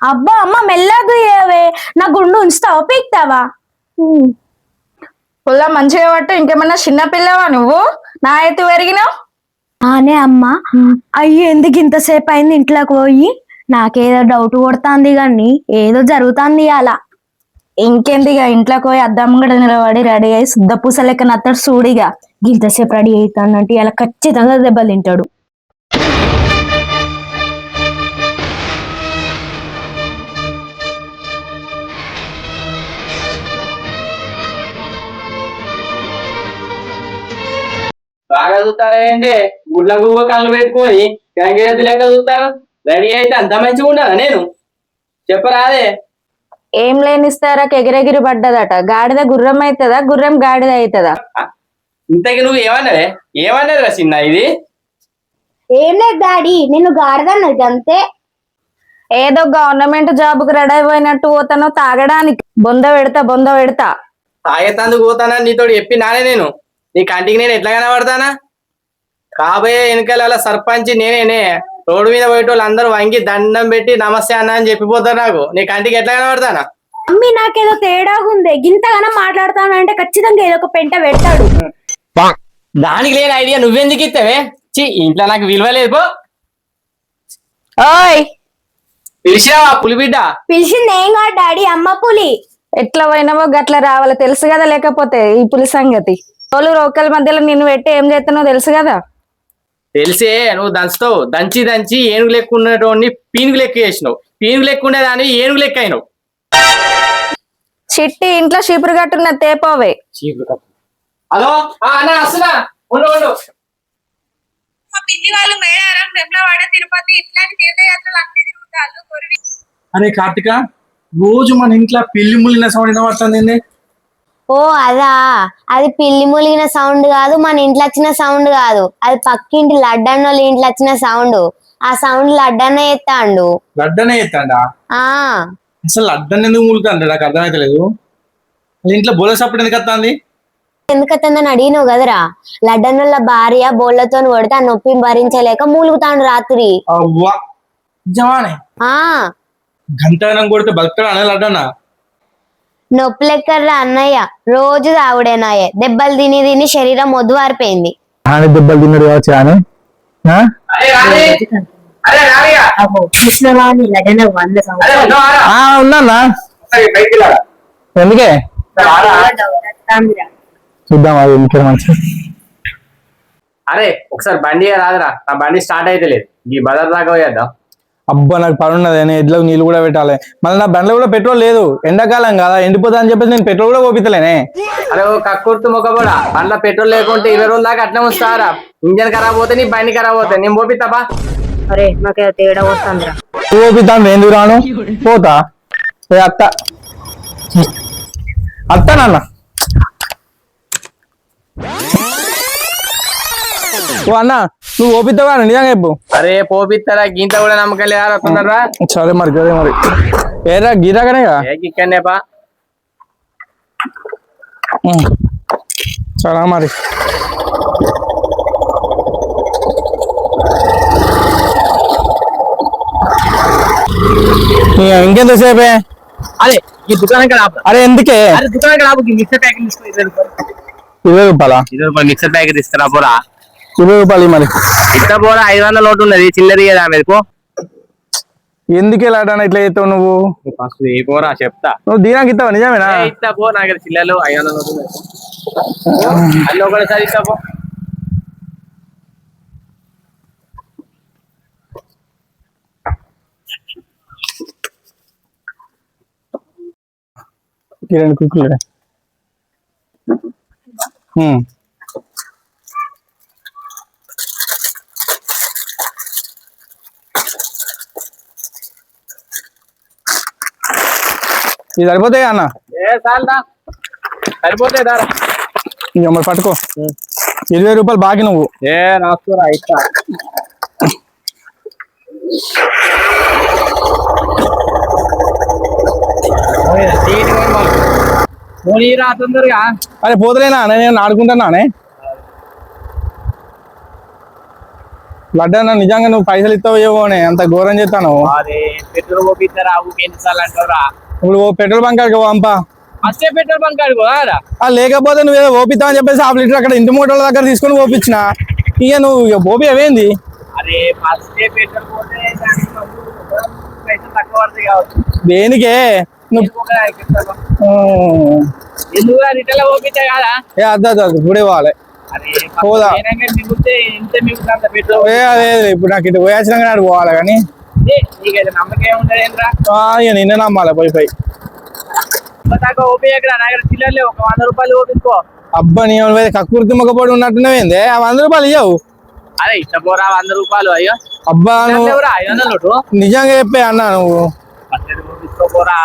అబ్బా అమ్మ మెల్లగా ఏవే నా గుండు ఉంచుతావా పీక్తావా? పుల్ల మంచిగా పట్టు. ఇంకేమన్నా చిన్న పిల్లవా నువ్వు? నా ఎత్తు పెరిగినావు. ఆనే అమ్మ అయ్యి ఎందుకు ఇంతసేపు అయింది ఇంట్లోకి పోయి? నాకేదో డౌట్ కొడుతుంది కానీ ఏదో జరుగుతుంది అలా. ఇంకెందుగా ఇంట్లోకి పోయి అద్దం కూడా నిలబడి రెడీ అయ్యి శుద్ధ పూస లెక్క నత్తడు చూడిగా. ఇంతసేపు రెడీ అవుతానంటే ఇలా ఖచ్చితంగా దెబ్బలు తింటాడు. బాగా చూస్తారేంటి? గుడ్ల గువ్వ కళ్ళు పెట్టుకొని గంగేది లెక్క చూస్తారు. రెడీ అయితే అంత మంచిగా ఉండదా? నేను చెప్పరాదే. ఏం లేనిస్తారా ఎగిరెగిరి పడ్డదట. గాడిద గుర్రం అవుతుందా, గుర్రం గాడిద అవుతుందా? ఇంతకి నువ్వు ఏమన్నది రా చిన్న ఇది? ఏం లేదు డాడీ, నేను గాడిదన్నది అంతే. ఏదో గవర్నమెంట్ జాబ్ కు రెడీ అయిపోయినట్టు పోతానో తాగడానికి. బొంద పెడతా. తాగేతందుకు పోతానా నీతో చెప్పి నానే నేను? నీ కంటికి నేను ఎట్లా కనబడతానా? కాబోయే వెనకాల సర్పంచ్ నేనే. రోడ్డు మీద పోయేటోళ్ళు అందరూ వంగి దండం పెట్టి నమస్తే అన్న అని చెప్పిపోతారు. నాకు నీ కంటికి ఎట్లా కనబడతానా? మమ్మీ నాకేదో తేడాగా ఉంది. గింతగానో మాట్లాడతానంటే ఖచ్చితంగా ఏదో ఒక పెంట పెడతాడు. దానికి లేని ఐడియా నువ్వెందుకు ఇస్తావే? ఇంట్లో నాకు విలువ లేదు పో. ఓయ్ పిలిచావా పులిబిడ్డ? పిలిచింది ఏం కాదు డాడీ, అమ్మ పులి. ఎట్లా పోయినావో గట్ల రావాలి తెలుసు కదా. లేకపోతే ఈ పులి సంగతి తోలు రోకల మధ్యలో నిన్ను పెట్టి ఏం చేస్తానో తెలుసు కదా. తెలిసే నువ్వు దంచుతావు. దంచి ఏనుగు లెక్క ఉన్నటువంటి పీనుగు లెక్క చేసినావు. పీనుగు లెక్క ఉండేదాన్ని ఏనుగు లెక్క అయినావు. చిట్టి ఇంట్లో చీపురు కట్టున్న తేపోవే. హలో అన్న వస్తున్నా, ఉండు. అరే కార్తిక, రోజు మన ఇంట్లో పిల్లి ములిన సౌండ్ వినబడుతుంది. ఓ అదా, అది పిల్లి ములిగిన సౌండ్ కాదు, మన ఇంట్లో వచ్చిన సౌండ్ కాదు, అది పక్కింటి లడ్డన్న వాళ్ళ ఇంట్లో వచ్చిన సౌండ్. ఆ సౌండ్ లడ్డన్న ఎత్తాండు. లడ్డనే ఎత్తాడా? ఆ అసలు లడ్డన్ ఎందుకు ములుగుతాండి నాకు అర్థమైతలేదు. ఇంట్లో బోల సప్పుడు ఎందుకు వస్తుంది? ఎందుకత్తందని అడిగినావు కదరా. లడ్డన్న వాళ్ళ భార్య బోళ్లతో కొడితే ఆ నొప్పిని భరించలేక మూలుగుతాండు రాత్రి. అవ్వా నిజమానే? ఆ గంటనం కొడితే బతుకుతాడు అనే లడ్డన్న? నొప్పి లెక్కర్రా అన్నయ్య, రోజు తాగుడేనాయే. దెబ్బలు తిని శరీరం మొద్దువారిపోయింది. దెబ్బలు తిన్నాడు కావచ్చు అని. ఉన్నా ఎందుకే చూద్దాం అది ఇంకే మంచి. అరే ఒకసారి బండి రాదురా, నా బండి స్టార్ట్ అయితే లేదు. ఈ బజార్ దాకా పోయేద్దాం. అబ్బా నాకు పని ఉన్నది, ఎడ్లో నీళ్ళు కూడా పెట్టాలి. మళ్ళీ నా బండ్లో కూడా పెట్రోల్ లేదు, ఎండాకాలం కదా ఎండిపోతా అని చెప్పేసి నేను పెట్రోల్ కూడా పోపితలేనే. అరే కక్కుర్తు మొక్కబడా, బండ్లో పెట్రోల్ లేకుంటే 20 రోజుల దాకా అట్నే వస్తారా? ఇంజన్ ఖరాబ్ పోతే నీ బండి ఖరాబ్ అవుతాయి. నేను పోపిస్తాపా? అరే నాకే తేడా వస్తుందిరా. పోపిస్తాను, ఎందుకు రాను, పోతా. అత్త నాన్న ఓ అన్న, నువ్వు ఓపిస్తావా నిజంగా చెప్పు. అరే పోపిస్తారా, గీంత కూడా నమ్మకం లేదా? తొందరరా. సరే మరి ఏరా గీరాకనే ఇక్కడనేపా. సరే మరి ఇంకెంతసేపే? అరే ఈ దుకాణం కదా. అరే ఎందుకే? అరే దుకాణం కదా, మిక్సర్ ప్యాకెట్ తీసుకో. 20 రూపాయలా? 20 రూపాయలు మిక్సర్ ప్యాకెట్ ఇస్తారా? పోరా 20 రూపాయలు మరి ఇస్తా పోరా. 500 నోటు ఉన్నది, చిల్లరి కదా మీకు. ఎందుకు వెళ్ళాడన్నా ఇట్లా చేస్తావు నువ్వు? ఫస్ట్ ఏ పోరా చెప్తా. నువ్వు దీనాకి ఇస్తావా? నిజమేనా? ఇస్తా పో, నాకు చిల్లలు 500 నోటు ఉన్నది. అన్నీ ఒకటిసారి ఇస్తా పో. కిరణ్ కుక్కులే ఇది సరిపోతాయి అన్న? సరిపోతాయి దారా. ఇక మరి పట్టుకో. 20 రూపాయలు బాకీ నువ్వు. రాసుకోరా ఇస్తా. తొందరగా. అరే పోతలేనా, నేను ఆడుకుంటున్నానే. లడ్డు అన్న నిజంగా నువ్వు పైసలు ఇస్తావు ఇవ్వనే అంత ఘోరం చేస్తాను. అదే పెట్రోల్ పోపిస్తారా ఎన్నిసార్లు అంటారా? ఇప్పుడు పెట్రోల్ బంక్ కాడికి పంపా. ఫస్ట్ పెట్రోల్ బంక్ కాడికి లేకపోతే నువ్వు ఏదో ఓపిస్తావు అని చెప్పేసి 1/2 లీటర్ అక్కడ ఇంటి మూటల దగ్గర తీసుకొని ఓపించిన. ఇక నువ్వు ఇక ఓపి అవేంది? అరే ఫస్ట్ పెట్రోల్ పోతే పైసలు తక్కువ పడతాయి కావచ్చు. దేనికే నువ్వు ఎందుకు రిటర్న్ ఓపిస్తాయి కదా? అద్దు ఇప్పుడే పోవాలి. పోదా ఎంత మిగులుతా పెట్రోల్? అదే ఇప్పుడు నాకు ఇటు పోయాల్సిన నాడు పోవాలి కానీ నీకైతే నమ్మకం ఏముంటది ఏంద్రా? ఇక నిన్నే నమ్మాలి పోయి ఓపిక నా దగ్గర చిల్లర్లే, ఒక 100 రూపాయలు ఓపించుకో. అబ్బా నీ కక్కుర్తి మొక్కపడి ఉన్నట్టున్నావేంది? ఆ 100 రూపాయలు ఇవ్వవు. అదే ఇట్లా పోరా 100 రూపాయలు. అయ్యో అబ్బా నువ్వు 500 నోటు నిజంగా చెప్పే అన్నా నువ్వు పోరా.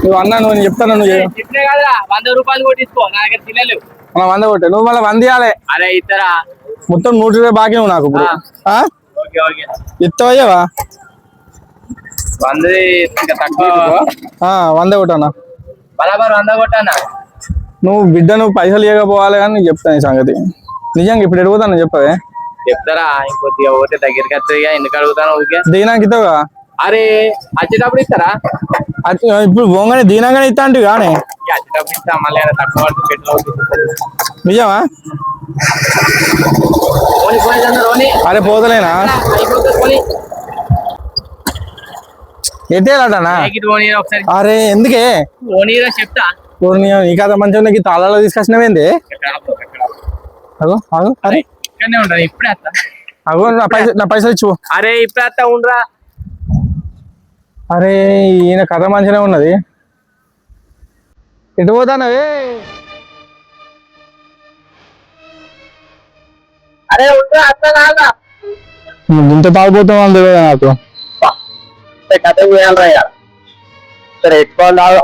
నువ్వు అన్నా నువ్వు చెప్తాను. నువ్వు చెప్పినే కదా 100 రూపాయలు కొట్టించుకో, నా దగ్గర చిల్లర్లేవు. మనం 100 కొట్టే నువ్వు మళ్ళీ 100 ఇవ్వాలి. అరే ఇస్తారా? మొత్తం 100 రూపాయలు బాకీ నువ్వు నాకు ఇప్పుడు. Okay okay ఇస్తావయ్యావా? 100 ఇంకా తక్కువ. 100 కొట్టన్నా బరాబర్ 100 కొట్టానా? నువ్వు బిడ్డ నువ్వు పైసలు ఇవ్వకపోవాలి కానీ నీకు చెప్తాను ఈ సంగతి. నిజంగా ఇప్పుడు అడుగుతాను చెప్పవే. చెప్తారా? ఇంకొద్దిగా పోతే దగ్గరికి వస్తుంది. ఎందుకు అడుగుతాను ఊరికే? దీనానికి ఇస్తావుగా? అరే వచ్చేటప్పుడు ఇస్తారా? ఇప్పుడు పోగానే దీనంగానే ఇస్తా అంటే కానీ వచ్చేటప్పుడు ఇస్తా. మళ్ళీ తక్కువ పడుతుంది పెట్రోల్. నిజమా? అరే పోతలేనా? ఎట్టేలాటనా? అరే ఎందుకే చెప్తా. నీ కథ మంచిగా ఈ తాళాలో తీసుకొచ్చినవేంది? అగో అగో అరే ఇక్కడనే ఉండదు. ఇప్పుడే వస్తా. అగో నా పైసలు ఇచ్చు. అరే ఇప్పుడే వస్తా ఉండరా. అరే ఈయన కథ మంచిగా ఉన్నది. ఎటు పోతానవే? అరే ఉండరా అట్లా కాదా? ఇంత తాగిపోతాం వాళ్ళు తెలియదు నాకు. కథ పోయాలరా. సరే ఎక్కువ లాగా.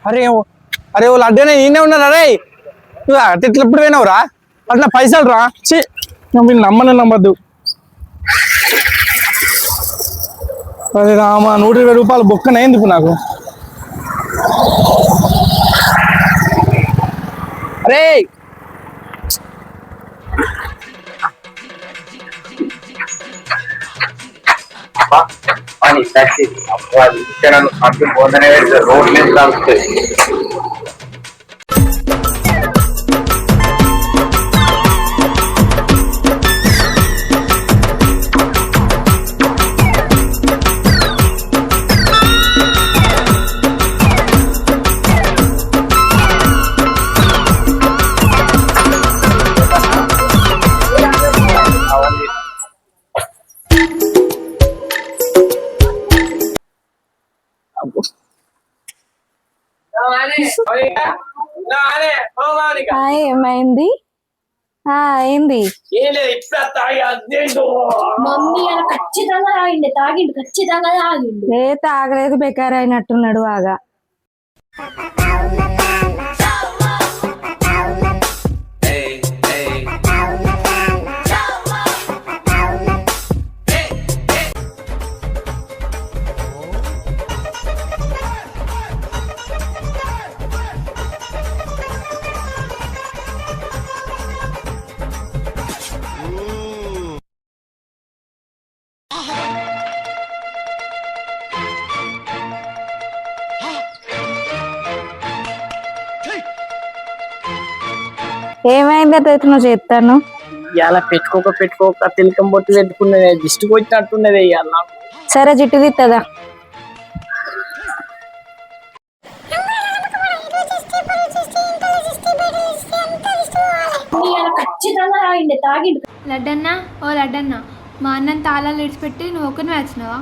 అరే అరే వాళ్ళు అడ్డనే ఈయనే ఉన్నారు. అరే నువ్వు అట్లా ఎప్పుడు పోయినావురా? అట్లా పైసలు రా. మీరు నమ్మద్దు. అరే రామా 120 రూపాయలు బొక్కనే ఎందుకు నాకు? అరే రోడ్ ఏమైంది? ఏంది? మమ్మీ అలా ఖచ్చితంగా తాగిండు. ఏ తాగలేదు, బెకార్ అయినట్టున్నాడు బాగా. ఏమైంది అట్లయితే నువ్వు చేస్తాను? ఇవాళ పెట్టుకోక తిలకం బొట్టు పెట్టుకున్నది దిష్టి కొట్టినట్టున్నది ఇవాళ. సరే జుట్టు తీస్తుందా? లడ్డన్న ఓ లడ్డన్న మా అన్నని తాళాలు విడిచిపెట్టి నువ్వు ఒకరిని వచ్చినావా?